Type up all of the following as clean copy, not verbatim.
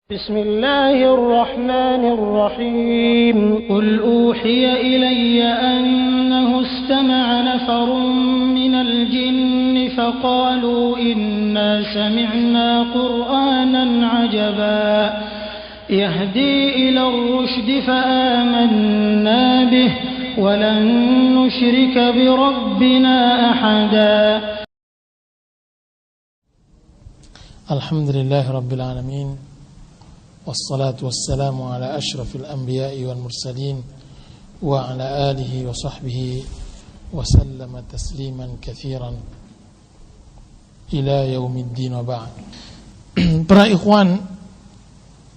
بسم الله الرحمن الرحيم قل أوحي إلي أنه استمع نفر من الجن فقالوا إنا سمعنا قرآنا عجبا يهدي إلى الرشد فآمنا به ولن نشرك بربنا أحدا الحمد لله رب العالمين والصلاة والسلام على أشرف الأنبياء والمرسلين وعلى آله وصحبه وسلم تسليما كثيرا إلى يوم الدين وبعد. Para ikhwan,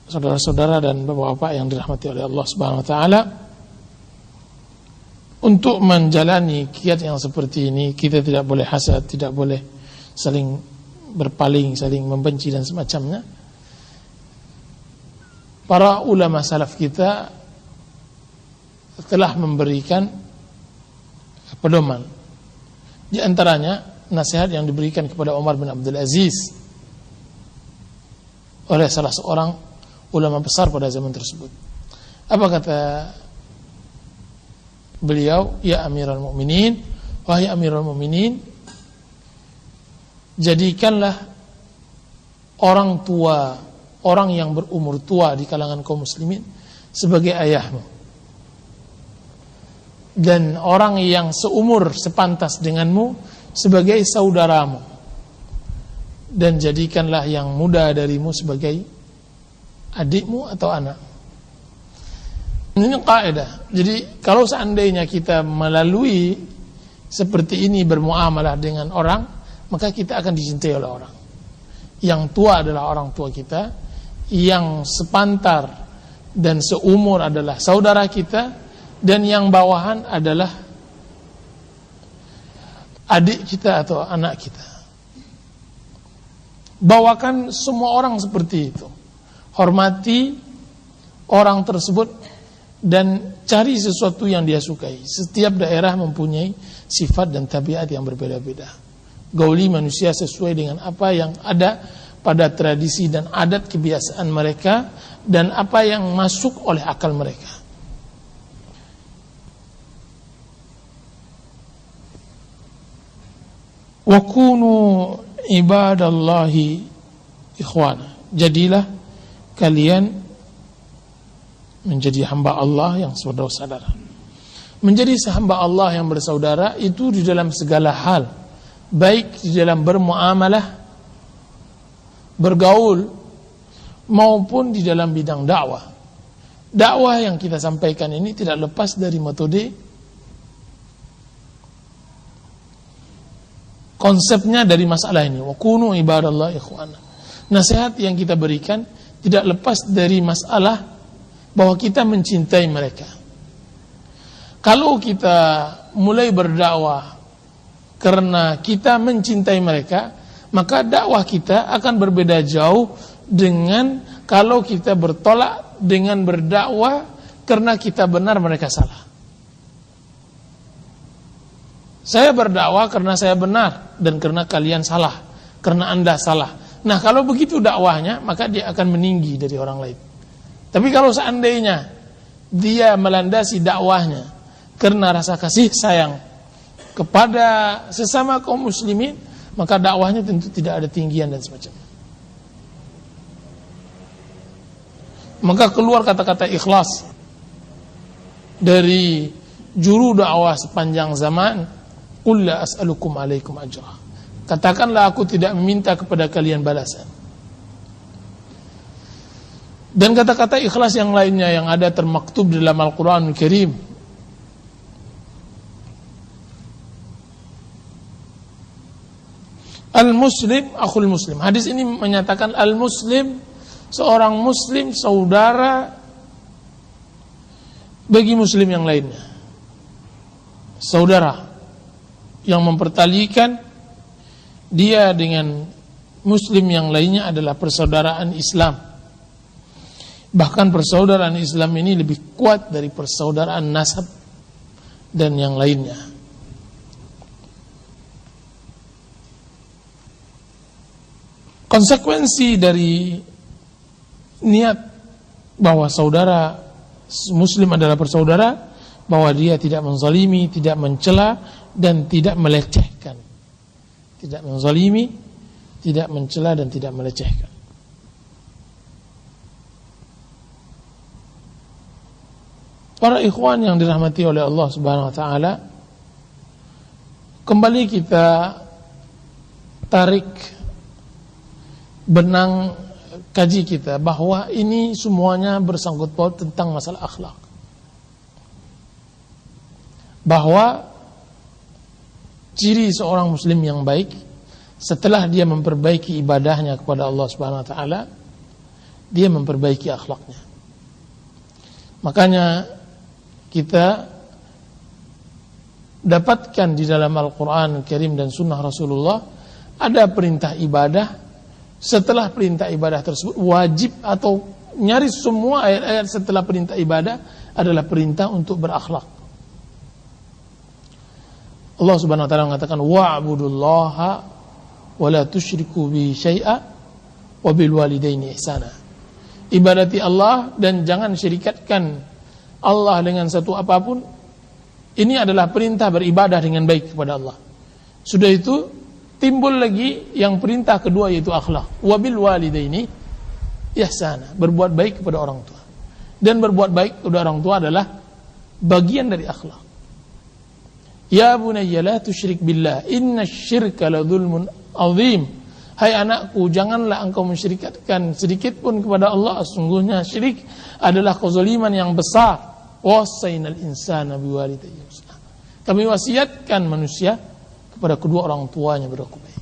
saudara-saudara dan bapak-bapak yang dirahmati oleh Allah Subhanahu wa taala, untuk menjalani kiat yang seperti ini kita tidak boleh hasad, tidak boleh saling berpaling, saling membenci dan semacamnya. Para ulama salaf kita telah memberikan pedoman. Di antaranya nasihat yang diberikan kepada Umar bin Abdul Aziz oleh salah seorang ulama besar pada zaman tersebut. Apa kata beliau? Ya Amirul Mukminin, wahai Amirul Mukminin, jadikanlah orang tua, orang yang berumur tua di kalangan kaum muslimin sebagai ayahmu, dan orang yang seumur sepantas denganmu sebagai saudaramu, dan jadikanlah yang muda darimu sebagai adikmu atau anak. Ini kaidah. Jadi kalau seandainya kita melalui seperti ini bermuamalah dengan orang, maka kita akan dicintai oleh orang. Yang tua adalah orang tua kita, yang sepantar dan seumur adalah saudara kita, dan yang bawahan adalah adik kita atau anak kita. Bawakan semua orang seperti itu. Hormati orang tersebut dan cari sesuatu yang dia sukai. Setiap daerah mempunyai sifat dan tabiat yang berbeda-beda. Gauli manusia sesuai dengan apa yang ada pada tradisi dan adat kebiasaan mereka dan apa yang masuk oleh akal mereka. Wa kunu ibadallahi ikhwana. Jadilah kalian menjadi hamba Allah yang saudara-saudara. Menjadi hamba Allah yang bersaudara itu di dalam segala hal, baik di dalam bermuamalah, bergaul, maupun di dalam bidang dakwah. Dakwah yang kita sampaikan ini tidak lepas dari metode, konsepnya dari masalah ini. Wa kunu ibadallah ikhwana. Nasihat yang kita berikan tidak lepas dari masalah bahwa kita mencintai mereka. Kalau kita mulai berdakwah karena kita mencintai mereka, maka dakwah kita akan berbeda jauh dengan kalau kita bertolak dengan berdakwah karena kita benar, mereka salah. Saya berdakwah karena saya benar dan karena kalian salah, karena Anda salah. Nah, kalau begitu dakwahnya, maka dia akan meninggi dari orang lain. Tapi kalau seandainya dia melandasi dakwahnya karena rasa kasih sayang kepada sesama kaum muslimin, maka dakwahnya tentu tidak ada tinggian dan semacamnya. Maka keluar kata-kata ikhlas dari juru dakwah sepanjang zaman, qul la as'alukum alaikum ajra. Katakanlah aku tidak meminta kepada kalian balasan. Dan kata-kata ikhlas yang lainnya yang ada termaktub dalam Al-Quranul Karim, Al-Muslim akhul Muslim. Hadis ini menyatakan Al-Muslim, seorang Muslim saudara bagi Muslim yang lainnya. Saudara yang mempertalikan dia dengan Muslim yang lainnya adalah persaudaraan Islam. Bahkan persaudaraan Islam ini lebih kuat dari persaudaraan nasab dan yang lainnya. Konsekuensi dari niat bahwa saudara muslim adalah bersaudara, bahwa dia tidak menzalimi, tidak mencela, dan tidak melecehkan. Tidak menzalimi, tidak mencela, dan tidak melecehkan. Para ikhwan yang dirahmati oleh Allah Subhanahu wa taala, kembali kita tarik benang kaji kita bahwa ini semuanya bersangkut paut tentang masalah akhlak. Bahwa ciri seorang muslim yang baik setelah dia memperbaiki ibadahnya kepada Allah Subhanahu wa taala, dia memperbaiki akhlaknya. Makanya kita dapatkan di dalam Al-Quran Al-Karim dan Sunnah Rasulullah ada perintah ibadah. Setelah perintah ibadah tersebut wajib, atau nyaris semua ayat-ayat setelah perintah ibadah adalah perintah untuk berakhlak. Allah Subhanahu wa taala mengatakan wa'budullaha wa la tusyriku bihi syai'a wa bil walidaini ihsana. Ibadati Allah dan jangan syirikatkan Allah dengan satu apapun. Ini adalah perintah beribadah dengan baik kepada Allah. Sudah itu timbul lagi yang perintah kedua, yaitu akhlak. Wabil walidaini ihsana, berbuat baik kepada orang tua. Dan berbuat baik kepada orang tua adalah bagian dari akhlak. Ya bunayya la tusyrik billah, innasyirka ladzulmun azim. Hai anakku, janganlah engkau mensyirikatkan sedikit pun kepada Allah. Sungguhnya syirik adalah kezaliman yang besar. Wasainal insana biwalidayhi husna. Kami wasiatkan manusia kepada kedua orang tuanya berlaku baik.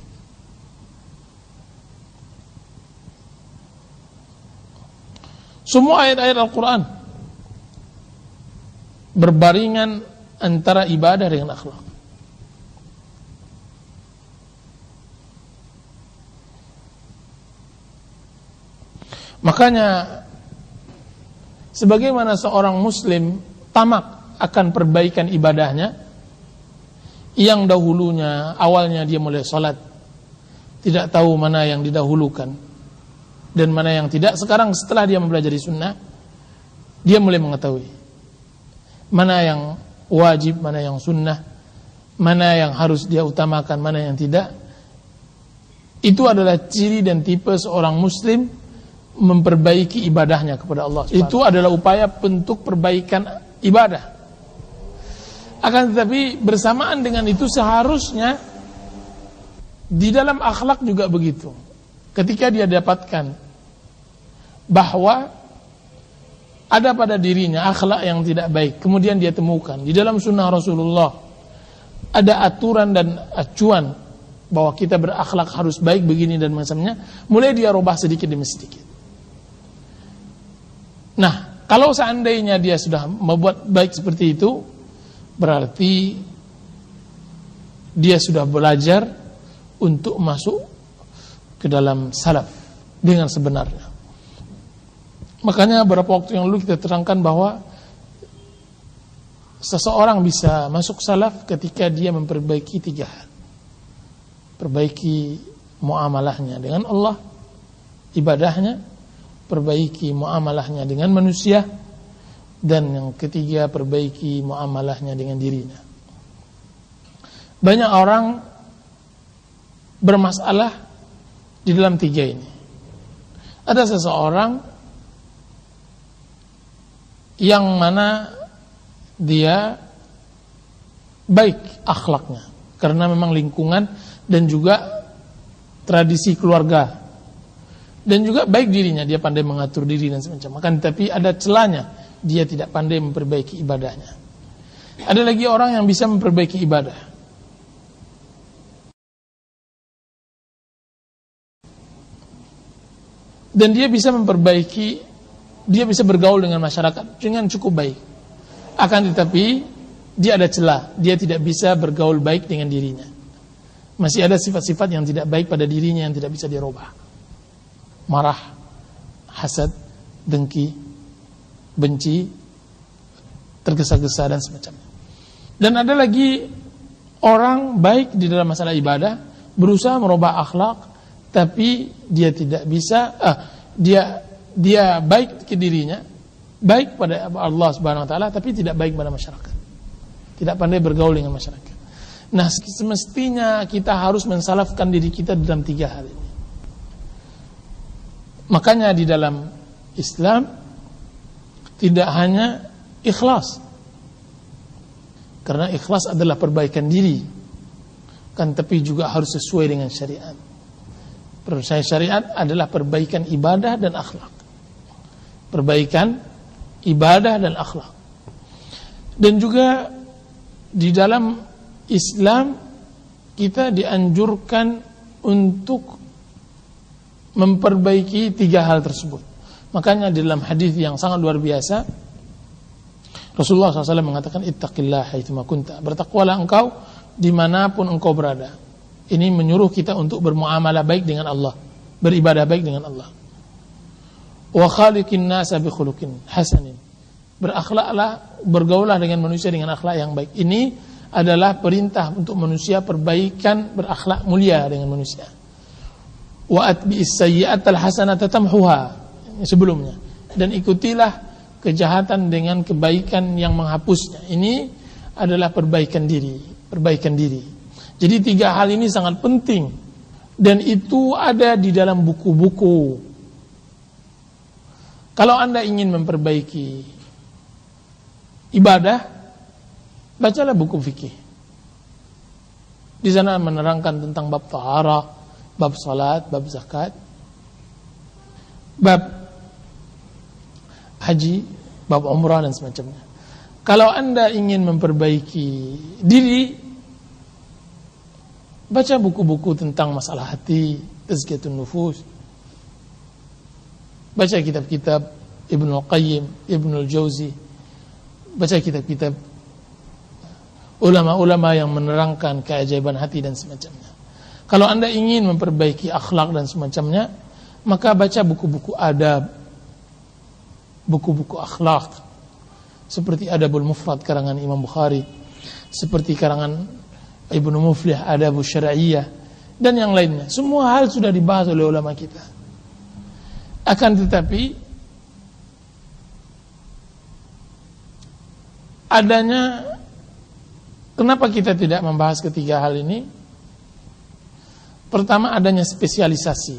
Semua ayat-ayat Al-Quran berbaringan antara ibadah dengan akhlak. Makanya sebagaimana seorang muslim tamak akan perbaikan ibadahnya, yang dahulunya awalnya dia mulai salat tidak tahu mana yang didahulukan dan mana yang tidak, sekarang setelah dia mempelajari sunnah dia mulai mengetahui mana yang wajib, mana yang sunnah, mana yang harus dia utamakan, mana yang tidak. Itu adalah ciri dan tipe seorang muslim memperbaiki ibadahnya kepada Allah. Itu adalah upaya bentuk perbaikan ibadah. Akan tetapi bersamaan dengan itu seharusnya di dalam akhlak juga begitu. Ketika dia dapatkan bahwa ada pada dirinya akhlak yang tidak baik, kemudian dia temukan di dalam sunnah Rasulullah ada aturan dan acuan bahwa kita berakhlak harus baik begini dan macamnya, mulai dia rubah sedikit demi sedikit. Nah, kalau seandainya dia sudah membuat baik seperti itu, berarti dia sudah belajar untuk masuk ke dalam salaf dengan sebenarnya. Makanya beberapa waktu yang lalu kita terangkan bahwa seseorang bisa masuk salaf ketika dia memperbaiki 3 hal. Perbaiki muamalahnya dengan Allah, ibadahnya, perbaiki muamalahnya dengan manusia, dan yang ketiga perbaiki muamalahnya dengan dirinya. Banyak orang bermasalah di dalam 3 ini. Ada seseorang yang mana dia baik akhlaknya karena memang lingkungan dan juga tradisi keluarga, dan juga baik dirinya, dia pandai mengatur diri dan semacam. Akan tetapi ada celahnya, dia tidak pandai memperbaiki ibadahnya. Ada lagi orang yang bisa memperbaiki ibadah, dan dia bisa memperbaiki, dia bisa bergaul dengan masyarakat dengan cukup baik. Akan tetapi dia ada celah, dia tidak bisa bergaul baik dengan dirinya. Masih ada sifat-sifat yang tidak baik pada dirinya yang tidak bisa dirubah. Marah, hasad, dengki, benci, tergesa-gesa dan semacamnya. Dan ada lagi orang baik di dalam masalah ibadah, berusaha merubah akhlak, tapi dia tidak bisa, dia dia baik ke dirinya, baik pada Allah Subhanahu wa taala, tapi tidak baik pada masyarakat. Tidak pandai bergaul dengan masyarakat. Nah, semestinya kita harus mensalafkan diri kita dalam 3 hal ini. Makanya di dalam Islam tidak hanya ikhlas, karena ikhlas adalah perbaikan diri, kan, tapi juga harus sesuai dengan syariat. Perbaikan syariat adalah perbaikan ibadah dan akhlak. Perbaikan ibadah dan akhlak. Dan juga di dalam Islam kita dianjurkan untuk memperbaiki 3 hal tersebut. Makanya di dalam hadis yang sangat luar biasa, Rasulullah SAW mengatakan, ittaqillah haitsuma kunta, bertakwalah engkau dimanapun engkau berada. Ini menyuruh kita untuk bermuamalah baik dengan Allah, beribadah baik dengan Allah. Wa khaliqin nasa bi khuluqin hasanin, berakhlaklah, bergaulah dengan manusia dengan akhlak yang baik. Ini adalah perintah untuk manusia, perbaikan, berakhlak mulia dengan manusia. Wa atbi'is sayyi'atal hasanata tamhuha, sebelumnya, dan ikutilah kejahatan dengan kebaikan yang menghapusnya. Ini adalah perbaikan diri, perbaikan diri. Jadi 3 hal ini sangat penting, dan itu ada di dalam buku-buku. Kalau Anda ingin memperbaiki ibadah, bacalah buku fikih. Di sana menerangkan tentang bab taharah, bab salat, bab zakat, bab haji, bab umrah dan semacamnya. Kalau Anda ingin memperbaiki diri, baca buku-buku tentang masalah hati, tazkiyatun nufus. Baca kitab-kitab Ibnul Qayyim, Ibnul Jauzi. Baca kitab-kitab ulama-ulama yang menerangkan keajaiban hati dan semacamnya. Kalau Anda ingin memperbaiki akhlak dan semacamnya, maka baca buku-buku adab, buku-buku akhlak, seperti Adabul Mufrad karangan Imam Bukhari, seperti karangan Ibnu Muflih Adabus Syar'iyyah, dan yang lainnya. Semua hal sudah dibahas oleh ulama kita. Akan tetapi adanya, kenapa kita tidak membahas 3 hal ini? Pertama, adanya spesialisasi.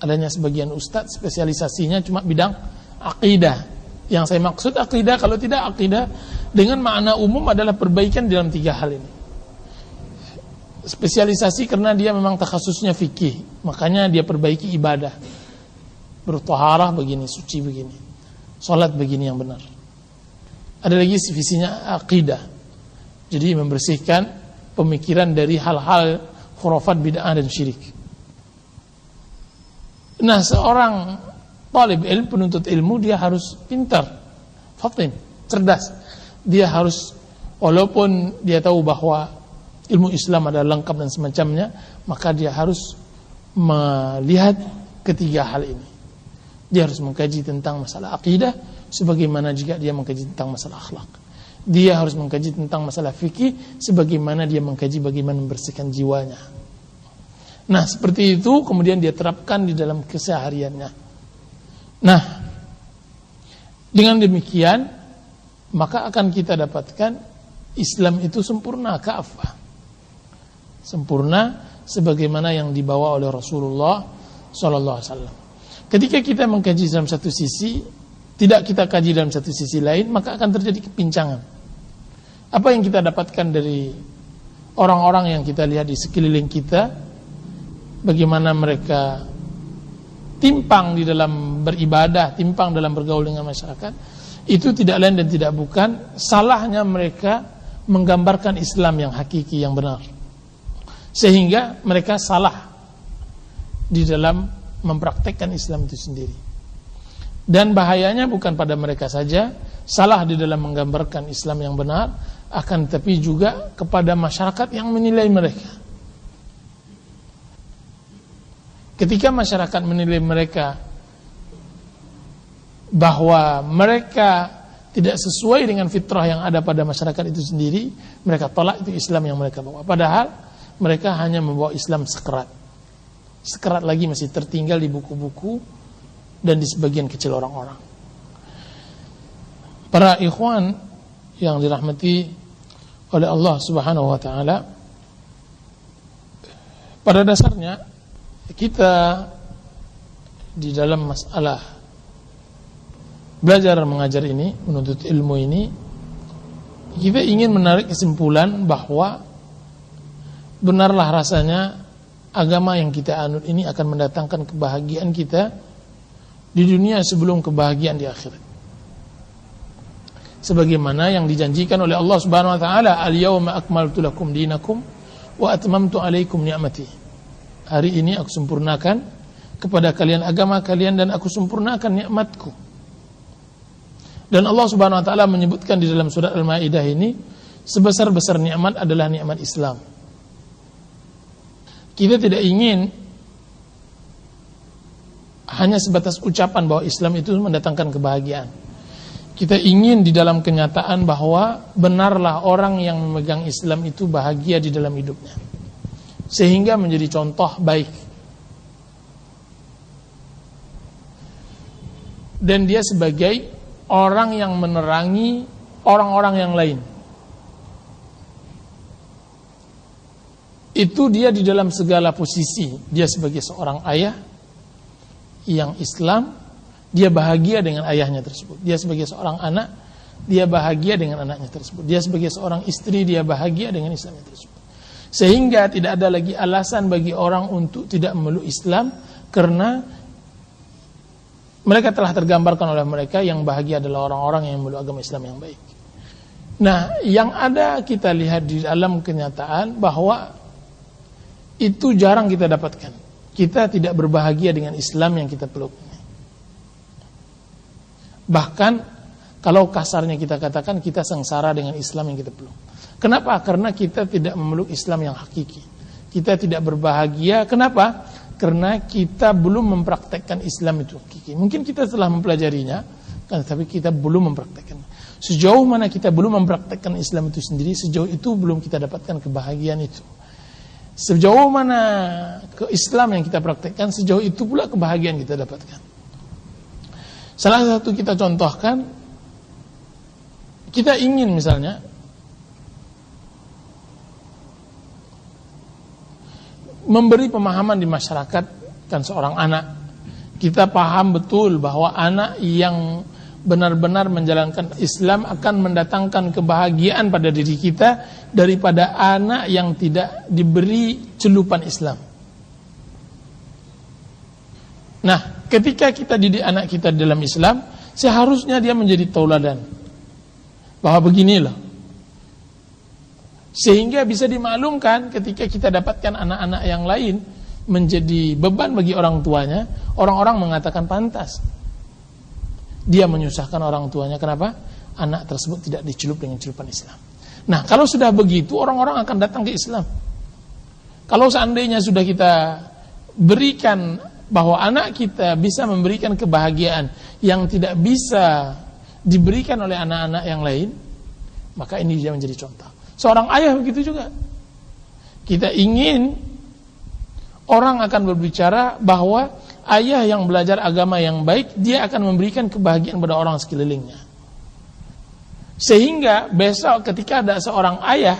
Adanya sebagian ustadz spesialisasinya cuma bidang akidah. Yang saya maksud akidah, kalau tidak akidah dengan makna umum adalah perbaikan dalam 3 hal ini. Spesialisasi karena dia memang takhasusnya fikih, makanya dia perbaiki ibadah. Bertaharah begini, suci begini, salat begini yang benar. Ada lagi visinya akidah, jadi membersihkan pemikiran dari hal-hal khurafat, bid'ah dan syirik. Nah, seorang talib ilmu, penuntut ilmu, dia harus pintar, fatin, cerdas. Dia harus, walaupun dia tahu bahwa ilmu Islam adalah lengkap dan semacamnya, maka dia harus melihat 3 hal ini. Dia harus mengkaji tentang masalah akidah, sebagaimana juga dia mengkaji tentang masalah akhlak. Dia harus mengkaji tentang masalah fikih, sebagaimana dia mengkaji bagaimana membersihkan jiwanya. Nah, seperti itu kemudian dia terapkan di dalam kesehariannya. Nah, dengan demikian maka akan kita dapatkan Islam itu sempurna, kafah, sempurna sebagaimana yang dibawa oleh Rasulullah SAW. Ketika kita mengkaji dalam satu sisi, tidak kita kaji dalam satu sisi lain, maka akan terjadi kepincangan. Apa yang kita dapatkan dari orang-orang yang kita lihat di sekeliling kita, bagaimana mereka timpang di dalam beribadah, timpang dalam bergaul dengan masyarakat, itu tidak lain dan tidak bukan salahnya mereka menggambarkan Islam yang hakiki, yang benar, sehingga mereka salah di dalam mempraktekkan Islam itu sendiri. Dan bahayanya bukan pada mereka saja salah di dalam menggambarkan Islam yang benar, akan tetapi juga kepada masyarakat yang menilai mereka. Ketika masyarakat menilai mereka bahwa mereka tidak sesuai dengan fitrah yang ada pada masyarakat itu sendiri, mereka tolak itu Islam yang mereka bawa. Padahal mereka hanya membawa Islam sekerat. Sekerat lagi masih tertinggal di buku-buku dan di sebagian kecil orang-orang. Para ikhwan yang dirahmati oleh Allah Subhanahu wa taala, pada dasarnya kita di dalam masalah belajar mengajar ini, menuntut ilmu ini, kita ingin menarik kesimpulan bahwa benarlah rasanya agama yang kita anut ini akan mendatangkan kebahagiaan kita di dunia sebelum kebahagiaan di akhirat. Sebagaimana yang dijanjikan oleh Allah Subhanahu wa taala, "Al-yauma akmaltu lakum dinakum wa atmamtu 'alaikum ni'mati." Hari ini aku sempurnakan kepada kalian agama kalian dan aku sempurnakan nikmatku. Dan Allah Subhanahu wa taala menyebutkan di dalam surat Al-Maidah ini, sebesar-besar nikmat adalah nikmat Islam. Kita tidak ingin hanya sebatas ucapan bahwa Islam itu mendatangkan kebahagiaan. Kita ingin di dalam kenyataan bahwa benarlah orang yang memegang Islam itu bahagia di dalam hidupnya, sehingga menjadi contoh baik. Dan dia sebagai orang yang menerangi orang-orang yang lain. Itu dia di dalam segala posisi. Dia sebagai seorang ayah yang Islam, dia bahagia dengan ayahnya tersebut. Dia sebagai seorang anak, dia bahagia dengan anaknya tersebut. Dia sebagai seorang istri, dia bahagia dengan Islamnya tersebut. Sehingga tidak ada lagi alasan bagi orang untuk tidak memeluk Islam, karena mereka telah tergambarkan oleh mereka yang bahagia adalah orang-orang yang memeluk agama Islam yang baik. Nah, yang ada kita lihat di dalam kenyataan bahwa itu jarang kita dapatkan. Kita tidak berbahagia dengan Islam yang kita peluk. Bahkan kalau kasarnya kita katakan, kita sengsara dengan Islam yang kita peluk. Kenapa? Karena kita tidak memeluk Islam yang hakiki. Kita tidak berbahagia. Kenapa? Karena kita belum mempraktekkan Islam itu hakiki. Mungkin kita telah mempelajarinya, tapi kita belum mempraktekkan. Sejauh mana kita belum mempraktekkan Islam itu sendiri, sejauh itu belum kita dapatkan kebahagiaan itu. Sejauh mana ke Islam yang kita praktekkan, sejauh itu pula kebahagiaan kita dapatkan. Salah satu kita contohkan, kita ingin misalnya memberi pemahaman di masyarakat dan seorang anak. Kita paham betul bahwa anak yang benar-benar menjalankan Islam akan mendatangkan kebahagiaan pada diri kita daripada anak yang tidak diberi celupan Islam. Nah, ketika kita didik anak kita dalam Islam, seharusnya dia menjadi tauladan. Bahwa beginilah. Sehingga bisa dimaklumkan ketika kita dapatkan anak-anak yang lain menjadi beban bagi orang tuanya, orang-orang mengatakan pantas dia menyusahkan orang tuanya. Kenapa? Anak tersebut tidak dicelup dengan celupan Islam. Nah, kalau sudah begitu, orang-orang akan datang ke Islam. Kalau seandainya sudah kita berikan bahwa anak kita bisa memberikan kebahagiaan yang tidak bisa diberikan oleh anak-anak yang lain, maka ini dia menjadi contoh. Seorang ayah begitu juga. Kita ingin orang akan berbicara bahwa ayah yang belajar agama yang baik, dia akan memberikan kebahagiaan pada orang sekelilingnya. Sehingga besok ketika ada seorang ayah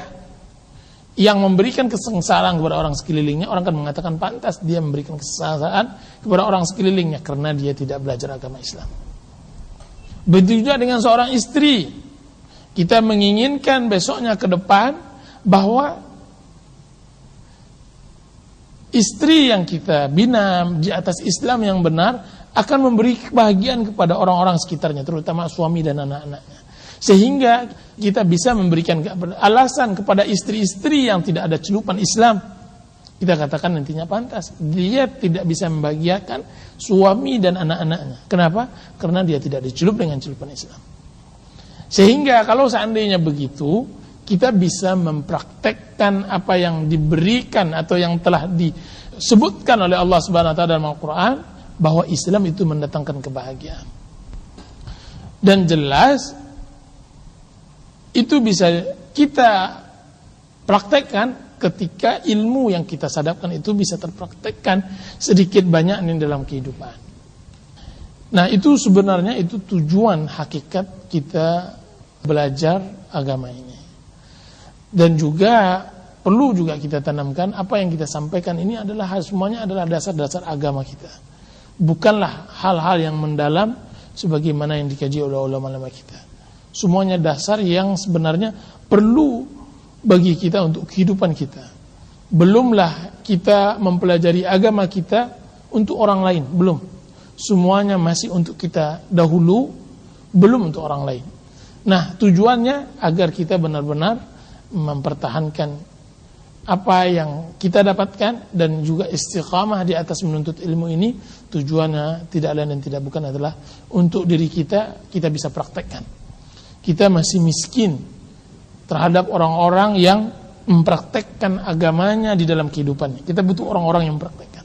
yang memberikan kesengsaraan kepada orang sekelilingnya, orang akan mengatakan pantas dia memberikan kesengsaraan kepada orang sekelilingnya karena dia tidak belajar agama Islam. Begitu juga dengan seorang istri. Kita menginginkan besoknya ke depan bahwa istri yang kita bina di atas Islam yang benar akan memberi kebahagiaan kepada orang-orang sekitarnya, terutama suami dan anak-anaknya. Sehingga kita bisa memberikan alasan kepada istri-istri yang tidak ada celupan Islam. Kita katakan nantinya pantas. Dia tidak bisa membahagiakan suami dan anak-anaknya. Kenapa? Karena dia tidak dicelup dengan celupan Islam. Sehingga kalau seandainya begitu, kita bisa mempraktekkan apa yang diberikan atau yang telah disebutkan oleh Allah Subhanahu wa taala dalam Al-Qur'an, bahwa Islam itu mendatangkan kebahagiaan. Dan jelas itu bisa kita praktekkan ketika ilmu yang kita sadapkan itu bisa terpraktekkan sedikit banyak dalam kehidupan. Nah, itu sebenarnya itu tujuan hakikat kita belajar agama ini. Dan juga perlu juga kita tanamkan apa yang kita sampaikan ini adalah semuanya adalah dasar-dasar agama kita. Bukanlah hal-hal yang mendalam sebagaimana yang dikaji oleh ulama-ulama kita. Semuanya dasar yang sebenarnya perlu bagi kita untuk kehidupan kita. Belumlah kita mempelajari agama kita untuk orang lain, belum. Semuanya masih untuk kita dahulu, belum untuk orang lain. Nah, tujuannya agar kita benar-benar mempertahankan apa yang kita dapatkan dan juga istiqamah di atas menuntut ilmu ini. Tujuannya tidak lain dan tidak bukan adalah untuk diri kita bisa praktekkan. Kita masih miskin terhadap orang-orang yang mempraktekkan agamanya di dalam kehidupannya. Kita butuh orang-orang yang mempraktekkan.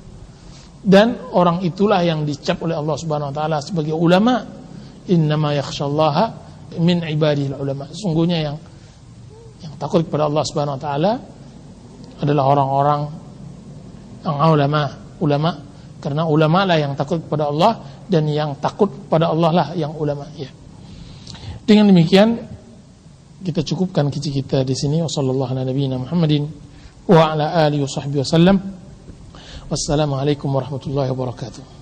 Dan orang itulah yang dicap oleh Allah Subhanahu wa taala sebagai ulama. Innama yakhsyallaha min ibadihil ulama. Sungguhnya yang takut kepada Allah Subhanahu wa taala adalah orang-orang yang ulama, karena ulama lah yang takut kepada Allah, dan yang takut kepada Allah lah yang ulama, ya. Dengan demikian kita cukupkan kici kita di sini. Wassallallahu ala nabiyina Muhammadin wa ala alihi washabbihi wasallam. Wassalamualaikum warahmatullahi wabarakatuh.